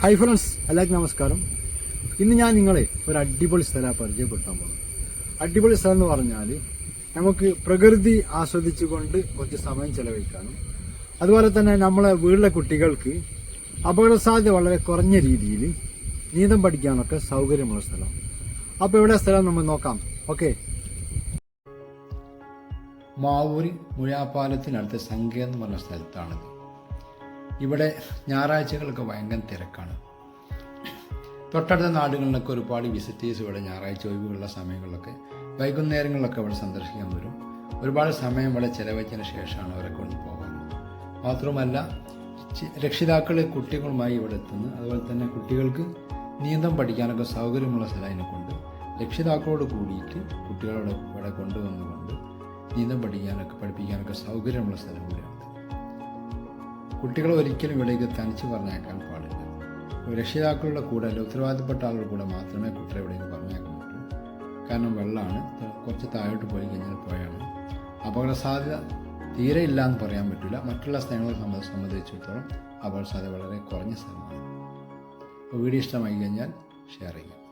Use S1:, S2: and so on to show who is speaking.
S1: Hi friends, എല്ലാവർക്കും നമസ്കാരം. ഇന്ന് ഞാൻ നിങ്ങളെ ഒരു അടിപൊളി സ്ഥലം പരിചയപ്പെടുത്താൻ പോകുന്നു. അടിപൊളി സ്ഥലം എന്ന് പറഞ്ഞാൽ നമുക്ക് പ്രകൃതി ആസ്വദിച്ചുകൊണ്ട് കുറച്ച് സമയം ചെലവഴിക്കാനും അതുപോലെ തന്നെ നമ്മളെ വീട്ടിലെ കുട്ടികൾക്ക് അപകട സാധ്യത വളരെ കുറഞ്ഞ രീതിയിൽ നീന്തം പഠിക്കാനൊക്കെ സൗകര്യമുള്ള സ്ഥലം. അപ്പോൾ എവിടെ സ്ഥലം നമ്മൾ നോക്കാം. ഓക്കെ, മാവൂരി മുഴാപ്പാലത്തിനടുത്ത് സങ്കേതം എന്ന് പറഞ്ഞ സ്ഥലത്താണിത്. ഇവിടെ ഞായറാഴ്ചകളൊക്കെ ഭയങ്കര തിരക്കാണ്. തൊട്ടടുത്ത നാടുകളിലൊക്കെ ഒരുപാട് വിസിറ്റേഴ്സ് ഇവിടെ ഞായറാഴ്ച ഒഴിവുള്ള സമയങ്ങളിലൊക്കെ വൈകുന്നേരങ്ങളിലൊക്കെ ഇവിടെ സന്ദർശിക്കാൻ വരും. ഒരുപാട് സമയം ഇവിടെ ചിലവഴിച്ചതിന് ശേഷമാണ് അവരെ കൊണ്ടുപോകാറ്. മാത്രമല്ല, രക്ഷിതാക്കൾ കുട്ടികളുമായി ഇവിടെ എത്തുന്നു. അതുപോലെ തന്നെ കുട്ടികൾക്ക് നീന്തം പഠിക്കാനൊക്കെ സൗകര്യമുള്ള സ്ഥലം കൊണ്ട് രക്ഷിതാക്കളോട് കൂടിയിട്ട് കുട്ടികളോട് ഇവിടെ കൊണ്ടുവന്നുകൊണ്ട് നീന്തം പഠിപ്പിക്കാനൊക്കെ സൗകര്യമുള്ള സ്ഥലം കൂടിയാണ്. കുട്ടികളെ ഒരിക്കലും ഇവിടേക്ക് തനിച്ച് പറഞ്ഞേക്കാൻ പാടില്ല. രക്ഷിതാക്കളുടെ കൂടെ അല്ല, ഉത്തരവാദിത്തപ്പെട്ട ആളുടെ കൂടെ മാത്രമേ കുട്ടികളെ ഇവിടേക്ക് പറഞ്ഞേക്കാൻ പറ്റൂ. കാരണം വെള്ളമാണ്, കുറച്ച് താഴോട്ട് പോയി കഴിഞ്ഞാൽ പോയാണ്. അപകട സാധ്യത തീരെ ഇല്ല എന്ന് പറയാൻ പറ്റില്ല. മറ്റുള്ള സ്ഥലങ്ങളെ സംബന്ധിച്ചിടത്തോളം അപകട സാധ്യത വളരെ കുറഞ്ഞ സ്ഥലമാണ്. അപ്പോൾ വീഡിയോ ഇഷ്ടമായി കഴിഞ്ഞാൽ ഷെയർ ചെയ്യാം.